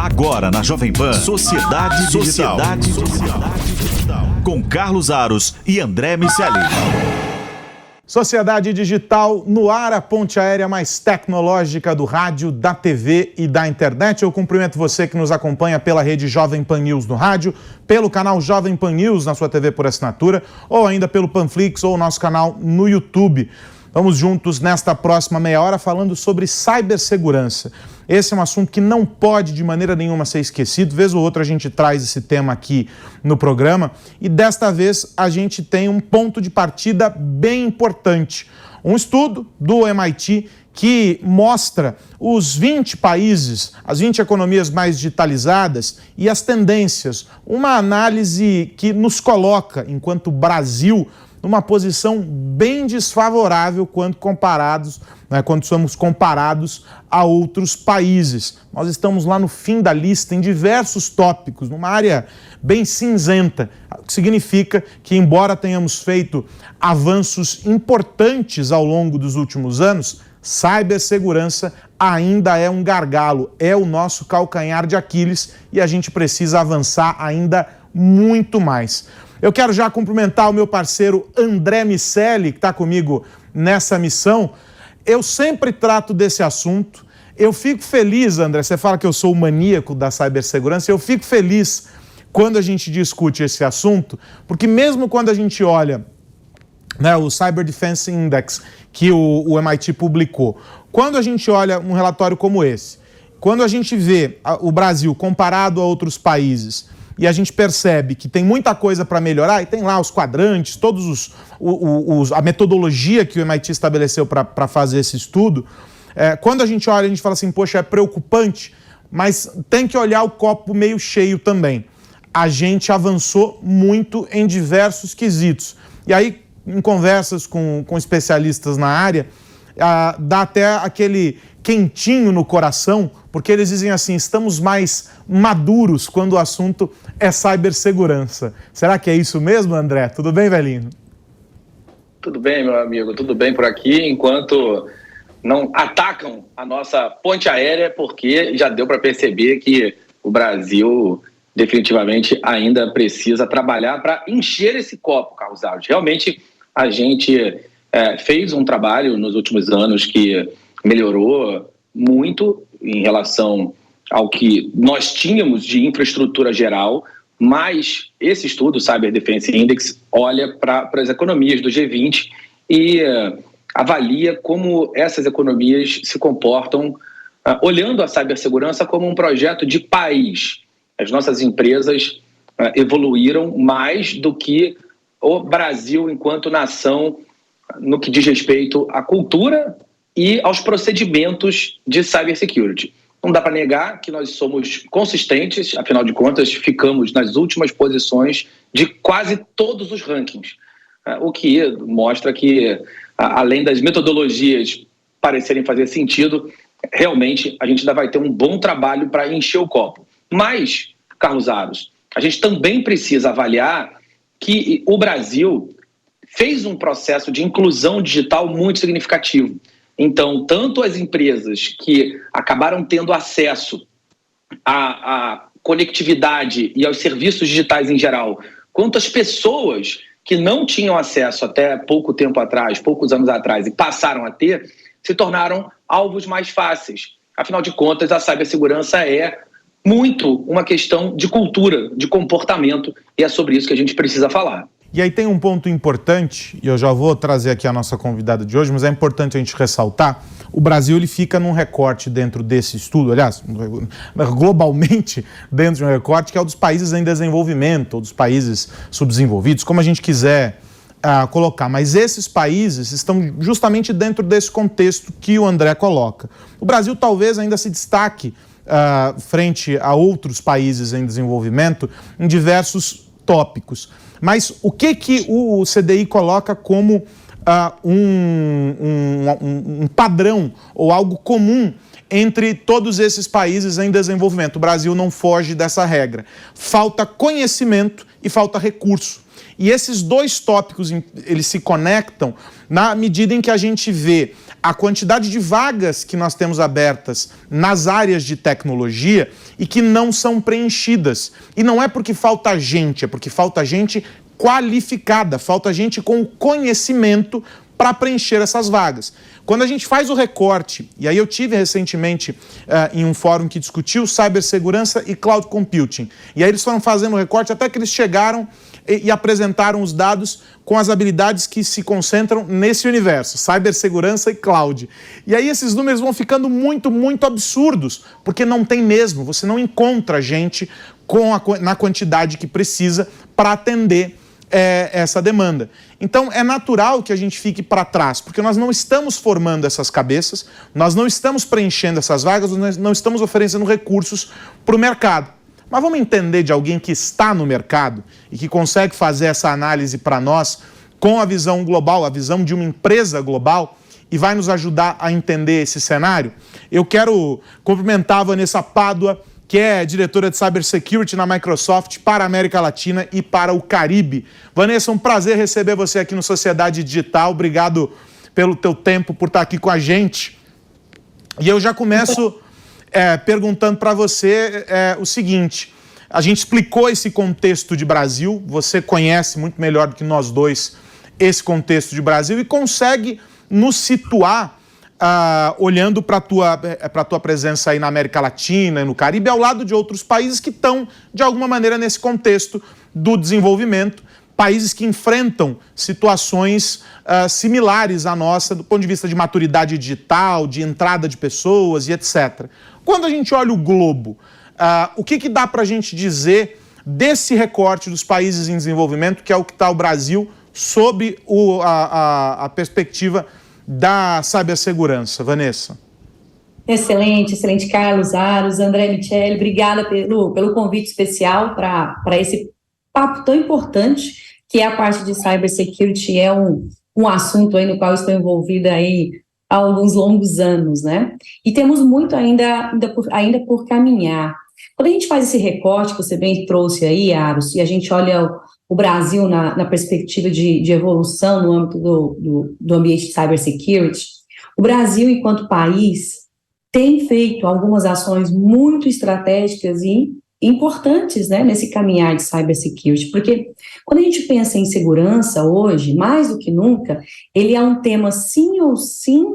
Agora na Jovem Pan, Sociedade Digital. Com Carlos Aros e André Miceli. Sociedade Digital no ar, a ponte aérea mais tecnológica do rádio, da TV e da internet. Eu cumprimento você que nos acompanha pela rede Jovem Pan News no rádio, pelo canal Jovem Pan News na sua TV por assinatura, ou ainda pelo Panflix ou nosso canal no YouTube. Vamos juntos nesta próxima meia hora falando sobre cibersegurança. Esse é um assunto que não pode de maneira nenhuma ser esquecido. Vez ou outra a gente traz esse tema aqui no programa e desta vez a gente tem um ponto de partida bem importante. Um estudo do MIT que mostra os 20 países, as 20 economias mais digitalizadas e as tendências. Uma análise que nos coloca, enquanto Brasil, numa posição bem desfavorável quando somos comparados a outros países. Nós estamos lá no fim da lista em diversos tópicos, numa área bem cinzenta, o que significa que, embora tenhamos feito avanços importantes ao longo dos últimos anos, cibersegurança ainda é um gargalo, é o nosso calcanhar de Aquiles e a gente precisa avançar ainda muito mais. Eu quero já cumprimentar o meu parceiro André Miceli, que está comigo nessa missão. Eu sempre trato desse assunto. Eu fico feliz, André, você fala que eu sou o maníaco da cibersegurança, eu fico feliz quando a gente discute esse assunto, porque mesmo quando a gente olha, né, o Cyber Defense Index que o MIT publicou, quando a gente olha um relatório como esse, quando a gente vê o Brasil comparado a outros países, e a gente percebe que tem muita coisa para melhorar, e tem lá os quadrantes, todos a metodologia que o MIT estabeleceu para fazer esse estudo, quando a gente olha, a gente fala assim, poxa, é preocupante, mas tem que olhar o copo meio cheio também. A gente avançou muito em diversos quesitos. E aí, em conversas com especialistas na área, dá até aquele quentinho no coração, porque eles dizem assim, estamos mais maduros quando o assunto é cibersegurança. Será que é isso mesmo, André? Tudo bem, velhinho? Tudo bem, meu amigo, tudo bem por aqui, enquanto não atacam a nossa ponte aérea, porque já deu para perceber que o Brasil definitivamente ainda precisa trabalhar para encher esse copo, Carlos Alves. Realmente, a gente fez um trabalho nos últimos anos que melhorou muito em relação ao que nós tínhamos de infraestrutura geral, mas esse estudo, o Cyber Defense Index, olha para as economias do G20 e avalia como essas economias se comportam, olhando a cibersegurança como um projeto de país. As nossas empresas evoluíram mais do que o Brasil enquanto nação no que diz respeito à cultura e aos procedimentos de cybersecurity. Não dá para negar que nós somos consistentes, afinal de contas, ficamos nas últimas posições de quase todos os rankings, o que mostra que, além das metodologias parecerem fazer sentido, realmente a gente ainda vai ter um bom trabalho para encher o copo. Mas, Carlos Aros, a gente também precisa avaliar que o Brasil fez um processo de inclusão digital muito significativo. Então, tanto as empresas que acabaram tendo acesso à conectividade e aos serviços digitais em geral, quanto as pessoas que não tinham acesso até pouco tempo atrás, poucos anos atrás, e passaram a ter, se tornaram alvos mais fáceis. Afinal de contas, a cibersegurança é muito uma questão de cultura, de comportamento, e é sobre isso que a gente precisa falar. E aí tem um ponto importante, e eu já vou trazer aqui a nossa convidada de hoje, mas é importante a gente ressaltar, o Brasil ele fica num recorte dentro desse estudo, aliás, globalmente dentro de um recorte, que é o dos países em desenvolvimento, ou dos países subdesenvolvidos, como a gente quiser colocar. Mas esses países estão justamente dentro desse contexto que o André coloca. O Brasil talvez ainda se destaque frente a outros países em desenvolvimento em diversos tópicos. Mas o que o CDI coloca como um padrão ou algo comum entre todos esses países em desenvolvimento? O Brasil não foge dessa regra. Falta conhecimento e falta recurso. E esses dois tópicos, eles se conectam na medida em que a gente vê a quantidade de vagas que nós temos abertas nas áreas de tecnologia e que não são preenchidas. E não é porque falta gente, é porque falta gente qualificada, falta gente com conhecimento para preencher essas vagas. Quando a gente faz o recorte, e aí eu tive recentemente em um fórum que discutiu cibersegurança e cloud computing, e aí eles foram fazendo o recorte até que eles chegaram e apresentaram os dados com as habilidades que se concentram nesse universo, cibersegurança e cloud. E aí esses números vão ficando muito, muito absurdos, porque não tem mesmo, você não encontra gente na quantidade que precisa para atender essa demanda. Então é natural que a gente fique para trás, porque nós não estamos formando essas cabeças, nós não estamos preenchendo essas vagas, nós não estamos oferecendo recursos para o mercado. Mas vamos entender de alguém que está no mercado e que consegue fazer essa análise para nós com a visão global, a visão de uma empresa global, e vai nos ajudar a entender esse cenário. Eu quero cumprimentar a Vanessa Pádua, que é diretora de Cybersecurity na Microsoft para a América Latina e para o Caribe. Vanessa, um prazer receber você aqui no Sociedade Digital. Obrigado pelo teu tempo, por estar aqui com a gente. E eu já começo perguntando para você o seguinte: a gente explicou esse contexto de Brasil, você conhece muito melhor do que nós dois esse contexto de Brasil e consegue nos situar olhando para a tua presença aí na América Latina e no Caribe, ao lado de outros países que estão, de alguma maneira, nesse contexto do desenvolvimento, países que enfrentam situações similares à nossa, do ponto de vista de maturidade digital, de entrada de pessoas e etc. Quando a gente olha o globo, o que dá para a gente dizer desse recorte dos países em desenvolvimento, que é o que está o Brasil, sob a perspectiva da cibersegurança? Vanessa. Excelente, Carlos Aros, André Michele, obrigada pelo convite especial para esse papo tão importante, que é a parte de cybersecurity, é um assunto aí no qual estou envolvida aí há alguns longos anos, né? E temos muito ainda por caminhar. Quando a gente faz esse recorte que você bem trouxe aí, Aros, e a gente olha o Brasil na perspectiva de evolução no âmbito do ambiente de cybersecurity, o Brasil, enquanto país, tem feito algumas ações muito estratégicas e importantes, né, nesse caminhar de cybersecurity, porque quando a gente pensa em segurança hoje, mais do que nunca, ele é um tema sim ou sim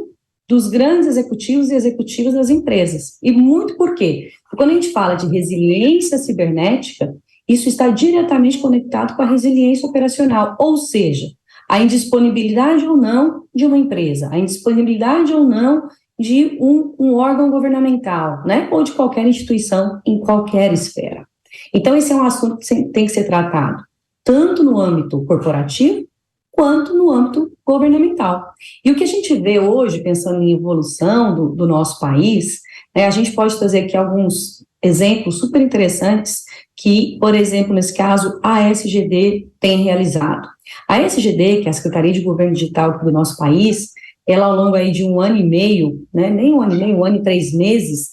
dos grandes executivos e executivas das empresas. E muito por quê? Porque quando a gente fala de resiliência cibernética, isso está diretamente conectado com a resiliência operacional, ou seja, a indisponibilidade ou não de uma empresa, a indisponibilidade ou não de um órgão governamental, né, ou de qualquer instituição em qualquer esfera. Então, esse é um assunto que tem que ser tratado tanto no âmbito corporativo quanto no âmbito governamental. E o que a gente vê hoje, pensando em evolução do nosso país, né, a gente pode trazer aqui alguns exemplos super interessantes que, por exemplo, nesse caso, a SGD tem realizado. A SGD, que é a Secretaria de Governo Digital do nosso país, ela ao longo aí de 1 ano e meio, né, nem 1 ano e meio, 1 ano e 3 meses,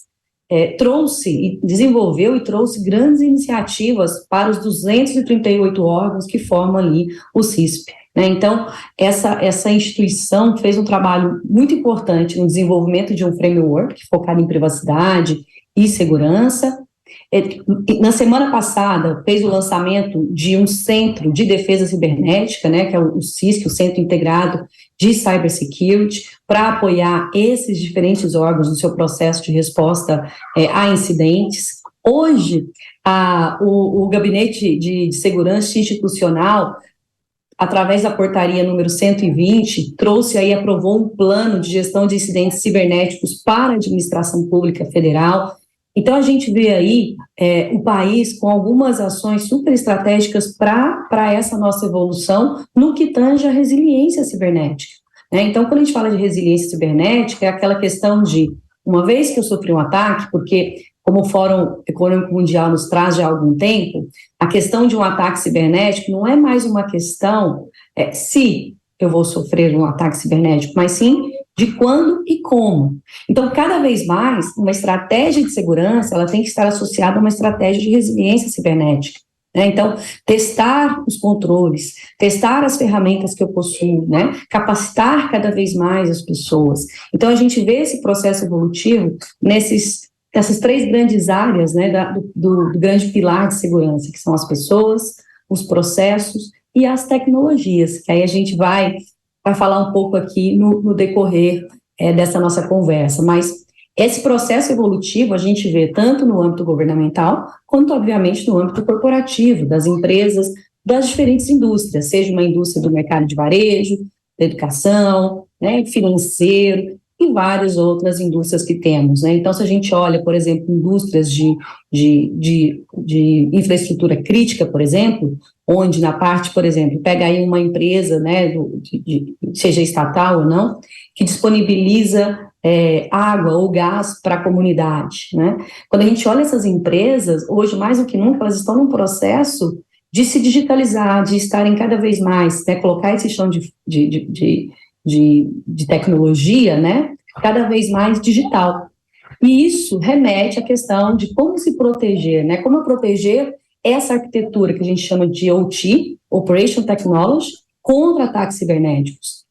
desenvolveu e trouxe grandes iniciativas para os 238 órgãos que formam ali o CISP. Né? Então, essa instituição fez um trabalho muito importante no desenvolvimento de um framework focado em privacidade e segurança. Na semana passada, fez o lançamento de um centro de defesa cibernética, né, que é o CISC, o Centro Integrado de Cybersecurity, para apoiar esses diferentes órgãos no seu processo de resposta a incidentes. Hoje, o Gabinete de Segurança Institucional, através da portaria número 120, aprovou um plano de gestão de incidentes cibernéticos para a administração pública federal. Então, a gente vê aí o país com algumas ações super estratégicas para essa nossa evolução no que tange a resiliência cibernética. Né? Então, quando a gente fala de resiliência cibernética, é aquela questão de, uma vez que eu sofri um ataque, porque, como o Fórum Econômico Mundial nos traz já há algum tempo, a questão de um ataque cibernético não é mais uma questão se eu vou sofrer um ataque cibernético, mas sim de quando e como. Então, cada vez mais, uma estratégia de segurança, ela tem que estar associada a uma estratégia de resiliência cibernética. né? Então, testar os controles, testar as ferramentas que eu possuo, né? Capacitar cada vez mais as pessoas. Então, a gente vê esse processo evolutivo nessas 3 grandes áreas, né, do grande pilar de segurança, que são as pessoas, os processos e as tecnologias, que aí a gente vai falar um pouco aqui no decorrer dessa nossa conversa, mas esse processo evolutivo a gente vê tanto no âmbito governamental, quanto, obviamente, no âmbito corporativo, das empresas, das diferentes indústrias, seja uma indústria do mercado de varejo, da educação, né, financeiro, e várias outras indústrias que temos, né? Então, se a gente olha, por exemplo, indústrias de infraestrutura crítica, por exemplo, onde na parte, por exemplo, pega aí uma empresa, né, seja estatal ou não, que disponibiliza água ou gás para a comunidade, né? Quando a gente olha essas empresas, hoje mais do que nunca, elas estão num processo de se digitalizar, de estarem cada vez mais, né, colocar esse chão de tecnologia, né, cada vez mais digital. E isso remete à questão de como se proteger, né, como proteger essa arquitetura que a gente chama de OT, Operation Technology, contra ataques cibernéticos.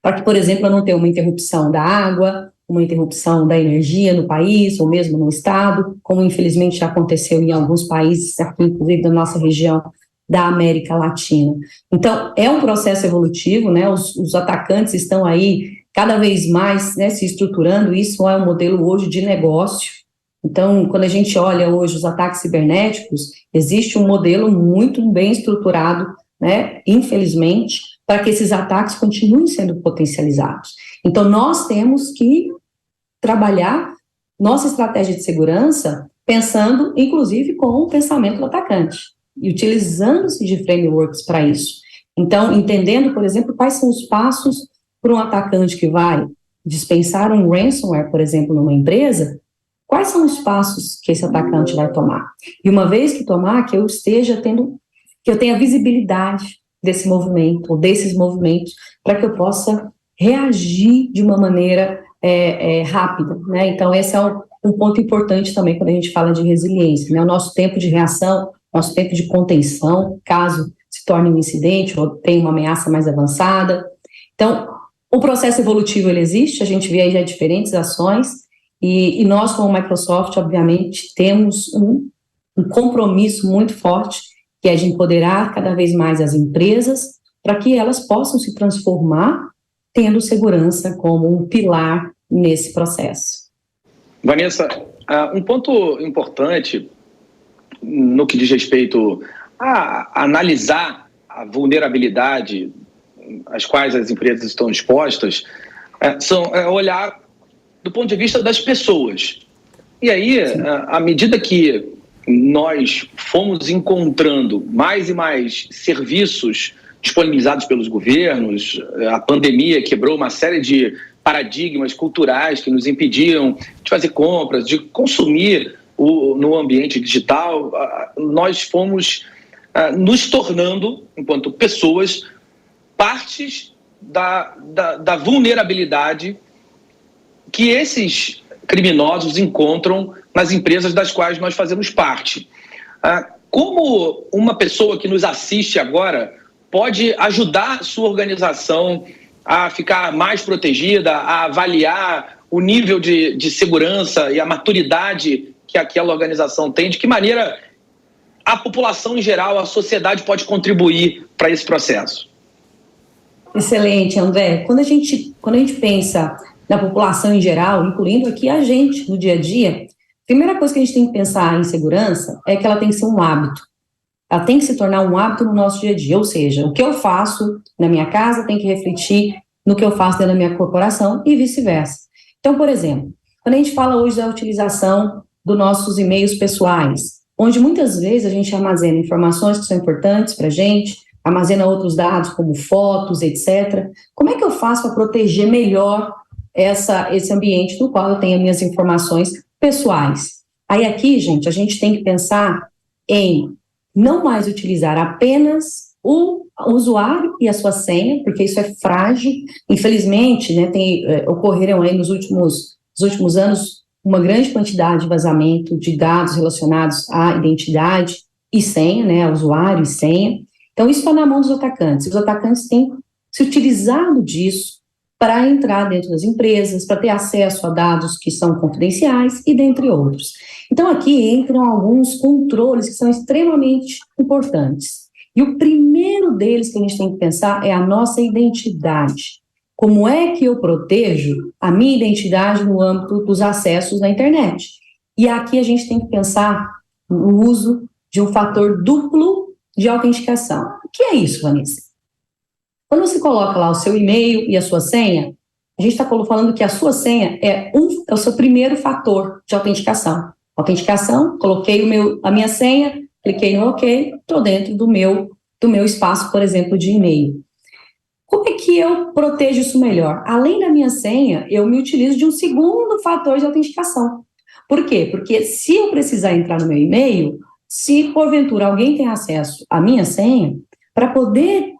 Para que, por exemplo, eu não tenha uma interrupção da água, uma interrupção da energia no país, ou mesmo no estado, como infelizmente já aconteceu em alguns países, aqui inclusive da nossa região da América Latina. Então, é um processo evolutivo, né, os atacantes estão aí cada vez mais, né, se estruturando, isso é um modelo hoje de negócio. Então, quando a gente olha hoje os ataques cibernéticos, existe um modelo muito bem estruturado, né, infelizmente, para que esses ataques continuem sendo potencializados. Então, nós temos que trabalhar nossa estratégia de segurança pensando, inclusive, com o pensamento do atacante e utilizando-se de frameworks para isso. Então, entendendo, por exemplo, quais são os passos para um atacante que vai dispensar um ransomware, por exemplo, numa empresa, quais são os passos que esse atacante vai tomar? E uma vez que tomar, que eu tenha visibilidade desse movimento, ou desses movimentos, para que eu possa reagir de uma maneira rápida, né? Então, esse é um ponto importante também quando a gente fala de resiliência, né? O nosso tempo de reação, nosso tempo de contenção, caso se torne um incidente ou tenha uma ameaça mais avançada. Então, o processo evolutivo, ele existe, a gente vê aí já diferentes ações, e nós, como Microsoft, obviamente, temos um compromisso muito forte, que é de empoderar cada vez mais as empresas, para que elas possam se transformar, tendo segurança como um pilar nesse processo. Vanessa, um ponto importante no que diz respeito a analisar a vulnerabilidade às quais as empresas estão expostas, é olhar do ponto de vista das pessoas. E aí, à medida que nós fomos encontrando mais e mais serviços disponibilizados pelos governos, a pandemia quebrou uma série de paradigmas culturais que nos impediam de fazer compras, de consumir no ambiente digital, nós fomos nos tornando, enquanto pessoas, partes da vulnerabilidade que esses criminosos encontram nas empresas das quais nós fazemos parte. Como uma pessoa que nos assiste agora pode ajudar a sua organização a ficar mais protegida, a avaliar o nível de segurança e a maturidade que aquela organização tem? De que maneira a população em geral, a sociedade pode contribuir para esse processo? Excelente, André. Quando a gente pensa na população em geral, incluindo aqui a gente no dia a dia, a primeira coisa que a gente tem que pensar em segurança é que ela tem que ser um hábito. Ela tem que se tornar um hábito no nosso dia a dia, ou seja, o que eu faço na minha casa tem que refletir no que eu faço dentro da minha corporação e vice-versa. Então, por exemplo, quando a gente fala hoje da utilização dos nossos e-mails pessoais, onde muitas vezes a gente armazena informações que são importantes para a gente, armazena outros dados como fotos, etc. Como é que eu faço para proteger melhor esse ambiente no qual eu tenho as minhas informações pessoais? Aí aqui, gente, a gente tem que pensar em não mais utilizar apenas o usuário e a sua senha, porque isso é frágil. Infelizmente, né, ocorreram aí nos últimos anos uma grande quantidade de vazamento de dados relacionados à identidade, e senha, né, usuário e senha. Então, isso está na mão dos atacantes. Os atacantes têm se utilizado disso para entrar dentro das empresas, para ter acesso a dados que são confidenciais e dentre outros. Então, aqui entram alguns controles que são extremamente importantes. E o primeiro deles que a gente tem que pensar é a nossa identidade. Como é que eu protejo a minha identidade no âmbito dos acessos na internet? E aqui a gente tem que pensar no uso de um fator duplo de autenticação. O que é isso, Vanessa? Quando você coloca lá o seu e-mail e a sua senha, a gente está falando que a sua senha é o seu primeiro fator de autenticação. Autenticação, coloquei a minha senha, cliquei no OK, estou dentro do meu espaço, por exemplo, de e-mail. Como é que eu protejo isso melhor? Além da minha senha, eu me utilizo de um segundo fator de autenticação. Por quê? Porque se eu precisar entrar no meu e-mail, se porventura alguém tem acesso à minha senha, para poder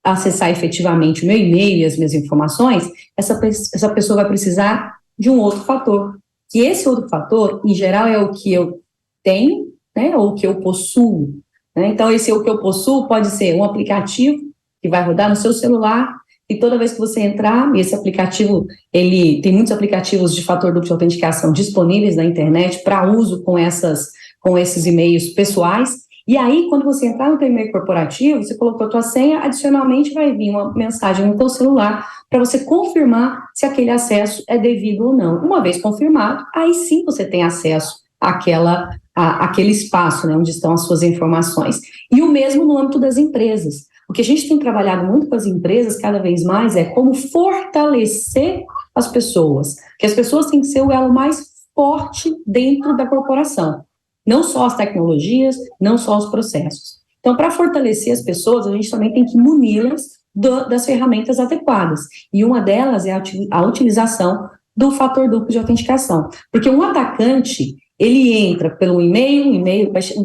acessar efetivamente o meu e-mail e as minhas informações, essa pessoa vai precisar de um outro fator. E esse outro fator, em geral, é o que eu tenho, né, ou o que eu possuo. Né? Então, esse o que eu possuo pode ser um aplicativo que vai rodar no seu celular, e toda vez que você entrar, esse aplicativo, ele tem muitos aplicativos de fator duplo de autenticação disponíveis na internet para uso com esses e-mails pessoais, e aí, quando você entrar no teu e-mail corporativo, você colocou a tua senha, adicionalmente vai vir uma mensagem no teu celular para você confirmar se aquele acesso é devido ou não. Uma vez confirmado, aí sim você tem acesso àquele espaço, né, onde estão as suas informações. E o mesmo no âmbito das empresas. O que a gente tem trabalhado muito com as empresas cada vez mais é como fortalecer as pessoas, que as pessoas têm que ser o elo mais forte dentro da corporação. Não só as tecnologias, não só os processos. Então, para fortalecer as pessoas, a gente também tem que muni-las das ferramentas adequadas. E uma delas é a utilização do fator duplo de autenticação. Porque um atacante, ele entra pelo e-mail,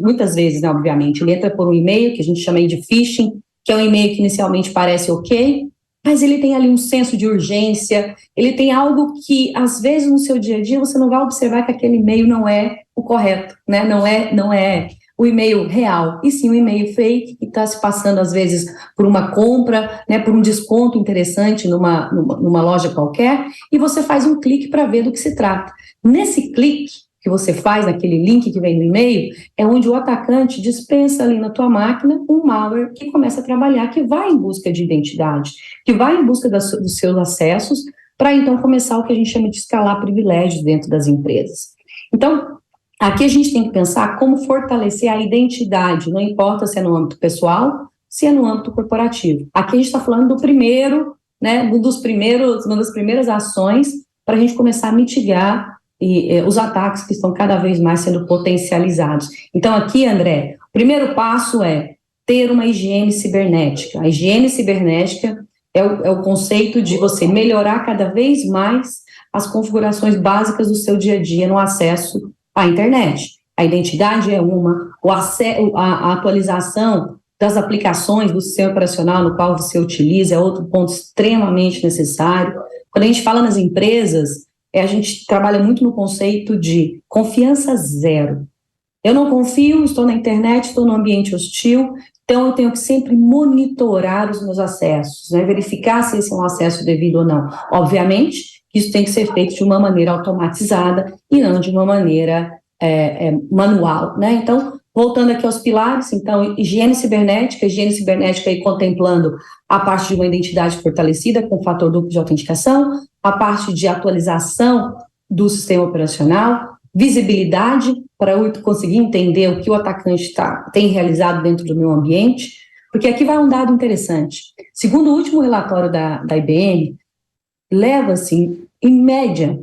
muitas vezes, né, obviamente, ele entra por um e-mail, que a gente chama aí de phishing, que é um e-mail que inicialmente parece ok, mas ele tem ali um senso de urgência, ele tem algo que, às vezes, no seu dia a dia, você não vai observar que aquele e-mail não é o correto, né? Não é o e-mail real, e sim o e-mail fake, que está se passando, às vezes, por uma compra, né, por um desconto interessante numa loja qualquer, e você faz um clique para ver do que se trata. Nesse clique que você faz, naquele link que vem no e-mail, é onde o atacante dispensa ali na tua máquina um malware que começa a trabalhar, que vai em busca de identidade, que vai em busca dos seus acessos, para então começar o que a gente chama de escalar privilégios dentro das empresas. Então, aqui a gente tem que pensar como fortalecer a identidade, não importa se é no âmbito pessoal, se é no âmbito corporativo. Aqui a gente está falando do primeiro, né, uma das primeiras ações para a gente começar a mitigar os ataques que estão cada vez mais sendo potencializados. Então aqui, André, o primeiro passo é ter uma higiene cibernética. A higiene cibernética é o conceito de você melhorar cada vez mais as configurações básicas do seu dia a dia no acesso à internet. A identidade é a atualização das aplicações do sistema operacional no qual você utiliza é outro ponto extremamente necessário. Quando a gente fala nas empresas, a gente trabalha muito no conceito de confiança zero. Eu não confio, estou na internet, estou num ambiente hostil, então eu tenho que sempre monitorar os meus acessos, né, verificar se esse é um acesso devido ou não. Obviamente, isso tem que ser feito de uma maneira automatizada e não de uma maneira manual, né? Então, voltando aqui aos pilares, então, higiene cibernética aí contemplando a parte de uma identidade fortalecida com fator duplo de autenticação, a parte de atualização do sistema operacional, visibilidade, para eu conseguir entender o que o atacante tem realizado dentro do meu ambiente, porque aqui vai um dado interessante. Segundo o último relatório da IBM, leva-se, em média,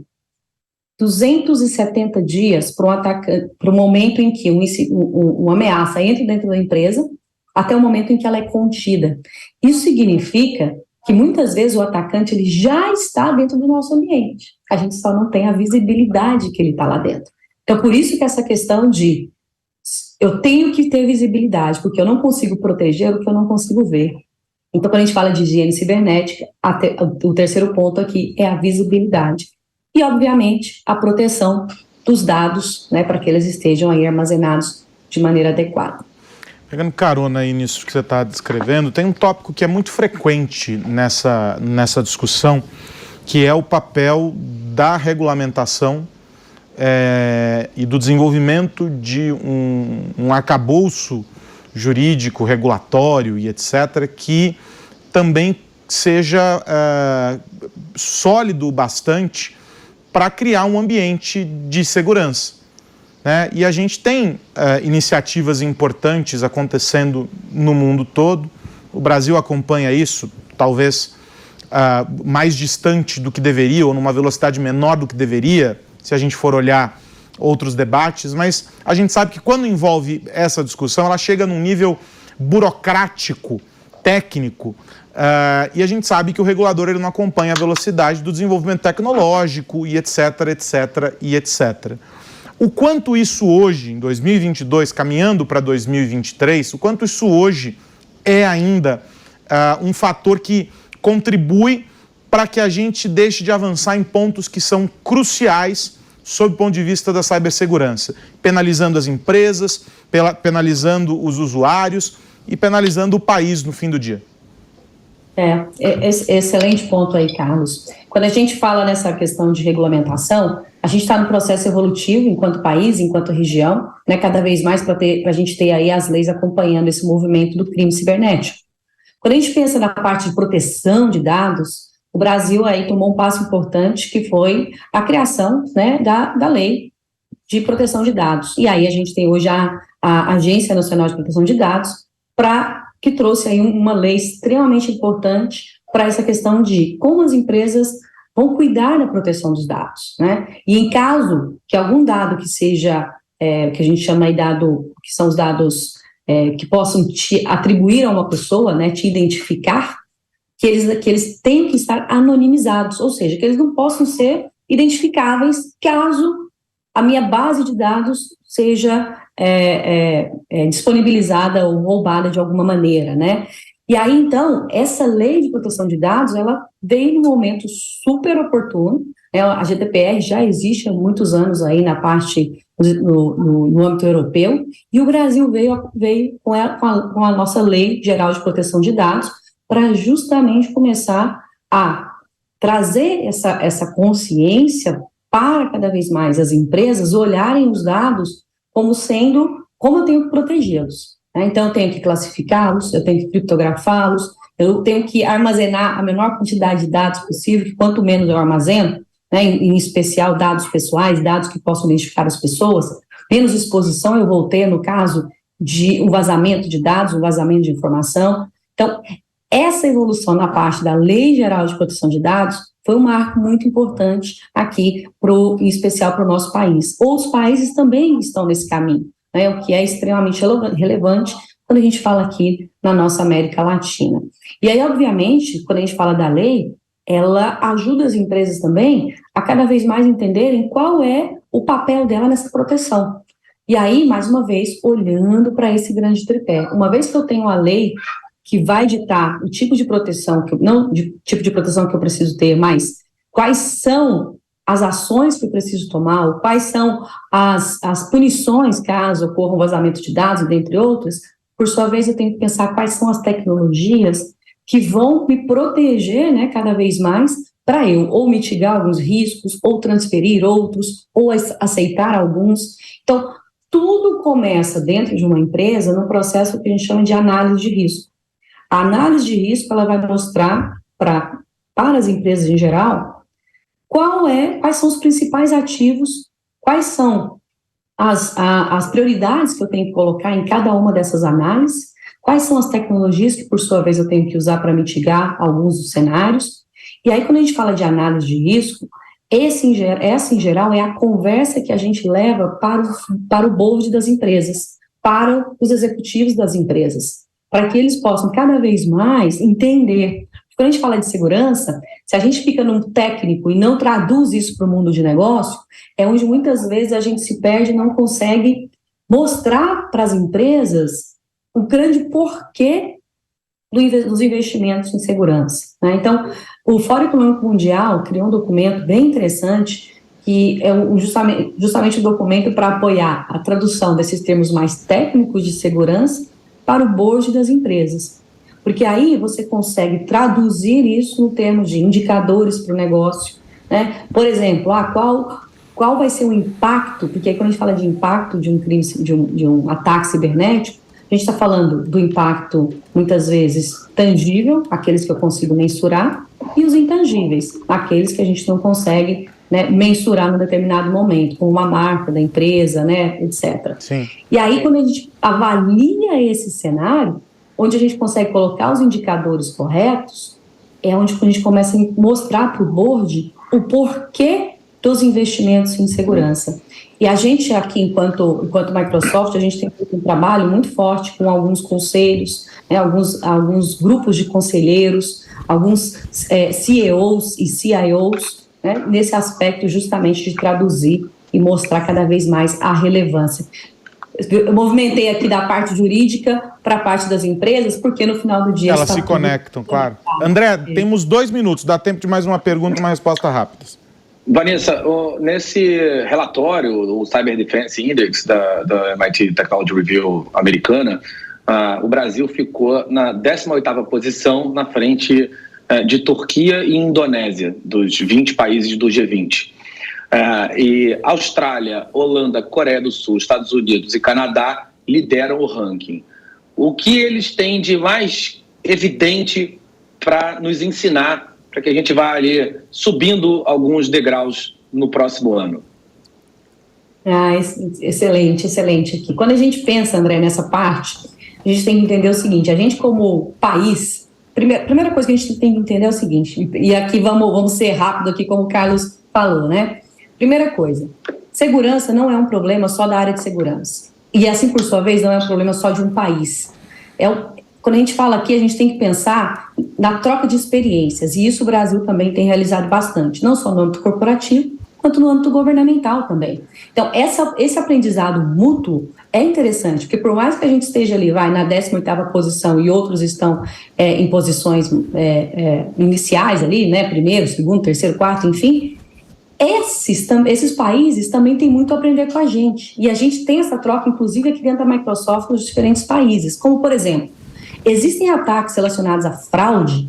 270 dias para o momento em que uma ameaça entra dentro da empresa, até o momento em que ela é contida. Isso significa que muitas vezes o atacante ele já está dentro do nosso ambiente. A gente só não tem a visibilidade que ele está lá dentro. Então, por isso que essa questão de eu tenho que ter visibilidade, porque eu não consigo proteger o que eu não consigo ver. Então, quando a gente fala de higiene cibernética, o terceiro ponto aqui é a visibilidade. E, obviamente, a proteção dos dados, né, para que eles estejam aí armazenados de maneira adequada. Pegando carona aí nisso que você está descrevendo, tem um tópico que é muito frequente nessa discussão, que é o papel da regulamentação e do desenvolvimento de um arcabouço jurídico, regulatório e etc., que também seja sólido bastante para criar um ambiente de segurança, né? E a gente tem iniciativas importantes acontecendo no mundo todo. O Brasil acompanha isso, talvez mais distante do que deveria, ou numa velocidade menor do que deveria, se a gente for olhar outros debates, mas a gente sabe que quando envolve essa discussão, ela chega num nível burocrático, técnico, e a gente sabe que o regulador ele não acompanha a velocidade do desenvolvimento tecnológico e etc, etc e etc. O quanto isso hoje, em 2022, caminhando para 2023, o quanto isso hoje é ainda um fator que contribui para que a gente deixe de avançar em pontos que são cruciais sob o ponto de vista da cibersegurança, penalizando as empresas, penalizando os usuários e penalizando o país no fim do dia. Excelente ponto aí, Carlos. Quando a gente fala nessa questão de regulamentação, a gente está no processo evolutivo enquanto país, enquanto região, né, cada vez mais para a gente ter aí as leis acompanhando esse movimento do crime cibernético. Quando a gente pensa na parte de proteção de dados, o Brasil aí tomou um passo importante, que foi a criação, né, da lei de proteção de dados. E aí a gente tem hoje a Agência Nacional de Proteção de Dados, que trouxe aí uma lei extremamente importante para essa questão de como as empresas vão cuidar da proteção dos dados, né? E em caso que algum dado que seja, que a gente chama aí que são os dados que possam te atribuir a uma pessoa, né, te identificar, que eles tenham que estar anonimizados, ou seja, que eles não possam ser identificáveis caso a minha base de dados seja disponibilizada ou roubada de alguma maneira, né? E aí, então, essa lei de proteção de dados, ela veio num momento super oportuno, né? A GDPR já existe há muitos anos aí na parte, no âmbito europeu, e o Brasil veio com a nossa Lei Geral de Proteção de Dados para justamente começar a trazer essa consciência para cada vez mais as empresas olharem os dados como eu tenho que protegê-los. Né? Então, eu tenho que classificá-los, eu tenho que criptografá-los, eu tenho que armazenar a menor quantidade de dados possível, que quanto menos eu armazeno, né, em especial dados pessoais, dados que possam identificar as pessoas, menos exposição eu vou ter no caso de um vazamento de dados, um vazamento de informação. Então, essa evolução na parte da Lei Geral de Proteção de Dados foi um marco muito importante aqui, em especial para o nosso país. Outros países também estão nesse caminho, né, o que é extremamente relevante quando a gente fala aqui na nossa América Latina. E aí, obviamente, quando a gente fala da lei, ela ajuda as empresas também a cada vez mais entenderem qual é o papel dela nessa proteção. E aí, mais uma vez, olhando para esse grande tripé. Uma vez que eu tenho a lei que vai ditar o tipo de proteção, tipo de proteção que eu preciso ter, mas quais são as ações que eu preciso tomar, ou quais são as punições caso ocorra um vazamento de dados, dentre outras, por sua vez eu tenho que pensar quais são as tecnologias que vão me proteger, né, cada vez mais, para eu ou mitigar alguns riscos, ou transferir outros, ou aceitar alguns. Então, tudo começa dentro de uma empresa no processo que a gente chama de análise de risco. A análise de risco, ela vai mostrar para as empresas em geral quais são os principais ativos, quais são as prioridades que eu tenho que colocar em cada uma dessas análises, quais são as tecnologias que, por sua vez, eu tenho que usar para mitigar alguns dos cenários. E aí, quando a gente fala de análise de risco, essa, em geral, é a conversa que a gente leva para o board das empresas, para os executivos das empresas, para que eles possam cada vez mais entender. Quando a gente fala de segurança, se a gente fica num técnico e não traduz isso para o mundo de negócio, é onde muitas vezes a gente se perde e não consegue mostrar para as empresas o grande porquê dos investimentos em segurança, né? Então, o Fórum Econômico Mundial criou um documento bem interessante, que é justamente um documento para apoiar a tradução desses termos mais técnicos de segurança para o board das empresas. Porque aí você consegue traduzir isso no termos de indicadores para o negócio, né? Por exemplo, qual vai ser o impacto, porque aí quando a gente fala de impacto de um crime, de um ataque cibernético, a gente está falando do impacto, muitas vezes, tangível, aqueles que eu consigo mensurar, e os intangíveis, aqueles que a gente não consegue, né, mensurar num determinado momento, como uma marca da empresa, né, etc. Sim. E aí, quando a gente avalia esse cenário, onde a gente consegue colocar os indicadores corretos, é onde a gente começa a mostrar para o board o porquê dos investimentos em segurança. E a gente aqui, enquanto Microsoft, a gente tem feito um trabalho muito forte com alguns conselhos, né, alguns grupos de conselheiros, alguns CEOs e CIOs, né, nesse aspecto justamente de traduzir e mostrar cada vez mais a relevância. Eu movimentei aqui da parte jurídica para a parte das empresas, porque no final do dia... Elas se conectam, claro. André, temos 2 minutos, dá tempo de mais uma pergunta e uma resposta rápida. Vanessa, nesse relatório, o Cyber Defense Index da MIT Technology Review americana, o Brasil ficou na 18ª posição na frente de Turquia e Indonésia, dos 20 países do G20. E Austrália, Holanda, Coreia do Sul, Estados Unidos e Canadá lideram o ranking. O que eles têm de mais evidente para nos ensinar, para que a gente vá ali subindo alguns degraus no próximo ano? Excelente, excelente aqui. Quando a gente pensa, André, nessa parte, a gente tem que entender o seguinte: a gente como país, primeira coisa que a gente tem que entender é o seguinte, e aqui vamos ser rápido aqui, como o Carlos falou, né? Primeira coisa, segurança não é um problema só da área de segurança. E assim, por sua vez, não é um problema só de um país. Quando a gente fala aqui, a gente tem que pensar na troca de experiências, e isso o Brasil também tem realizado bastante, não só no âmbito corporativo, quanto no âmbito governamental também. Então, esse aprendizado mútuo é interessante, porque por mais que a gente esteja ali, na 18ª posição e outros estão em posições iniciais ali, né, primeiro, segundo, terceiro, quarto, enfim, esses países também têm muito a aprender com a gente, e a gente tem essa troca, inclusive aqui dentro da Microsoft, nos diferentes países, como, por exemplo, existem ataques relacionados à fraude,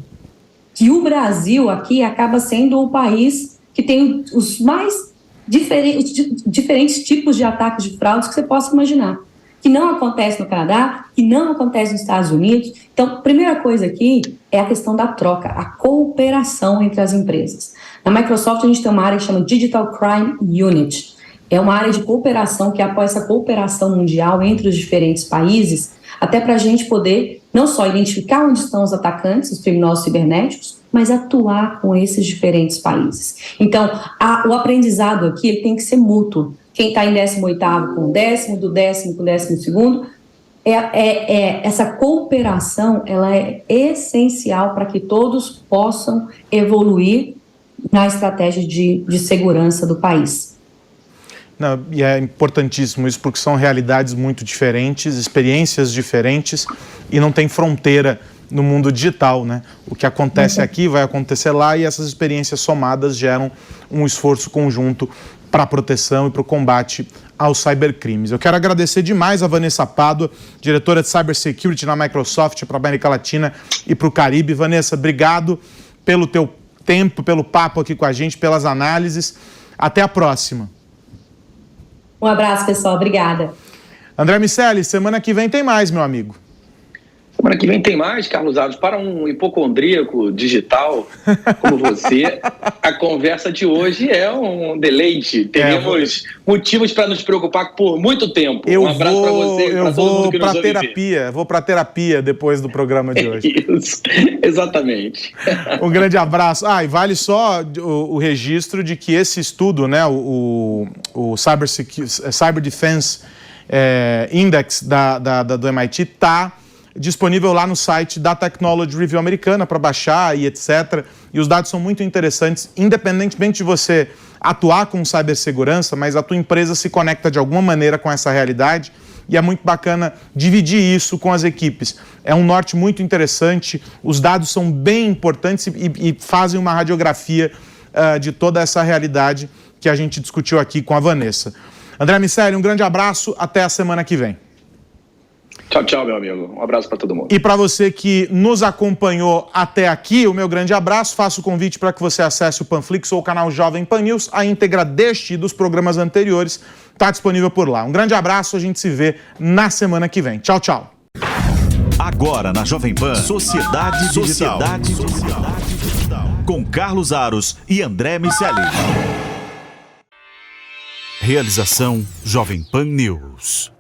que o Brasil aqui acaba sendo o país que tem os mais diferentes tipos de ataques de fraude que você possa imaginar, que não acontece no Canadá, que não acontece nos Estados Unidos. Então, primeira coisa aqui é a questão da troca, a cooperação entre as empresas. Na Microsoft, a gente tem uma área que chama Digital Crime Unit. É uma área de cooperação que apoia essa cooperação mundial entre os diferentes países, até para a gente poder não só identificar onde estão os atacantes, os criminosos cibernéticos, mas atuar com esses diferentes países. Então, o aprendizado aqui ele tem que ser mútuo. Quem está em 18º com o 10º, do 10º com o 12º, essa cooperação ela é essencial para que todos possam evoluir na estratégia de segurança do país. Não, e é importantíssimo isso, porque são realidades muito diferentes, experiências diferentes, e não tem fronteira no mundo digital, né? O que acontece aqui vai acontecer lá, e essas experiências somadas geram um esforço conjunto para a proteção e para o combate aos cybercrimes. Eu quero agradecer demais a Vanessa Pádua, diretora de Cybersecurity na Microsoft para a América Latina e para o Caribe. Vanessa, obrigado pelo teu tempo, pelo papo aqui com a gente, pelas análises. Até a próxima. Um abraço, pessoal. Obrigada. André Miceli, semana que vem tem mais, meu amigo. Semana que vem tem mais, Carlos Aros. Para um hipocondríaco digital como você, a conversa de hoje é um deleite. Teremos motivos para nos preocupar por muito tempo. Um abraço para você e para todo mundo que nos ouve. Vou para terapia depois do programa de hoje. Isso, exatamente. Um grande abraço. E vale só o registro de que esse estudo, né, o Cyber Defense Index do MIT está disponível lá no site da Technology Review americana para baixar e etc. E os dados são muito interessantes, independentemente de você atuar com cibersegurança, mas a tua empresa se conecta de alguma maneira com essa realidade e é muito bacana dividir isso com as equipes. É um norte muito interessante, os dados são bem importantes e fazem uma radiografia de toda essa realidade que a gente discutiu aqui com a Vanessa. André Miceli, um grande abraço, até a semana que vem. Tchau, tchau, meu amigo. Um abraço para todo mundo. E para você que nos acompanhou até aqui, o meu grande abraço. Faço o convite para que você acesse o Panflix ou o canal Jovem Pan News. A íntegra deste e dos programas anteriores está disponível por lá. Um grande abraço, a gente se vê na semana que vem. Tchau, tchau. Agora na Jovem Pan, Sociedade Digital. Com Carlos Aros e André Miceli. Realização Jovem Pan News.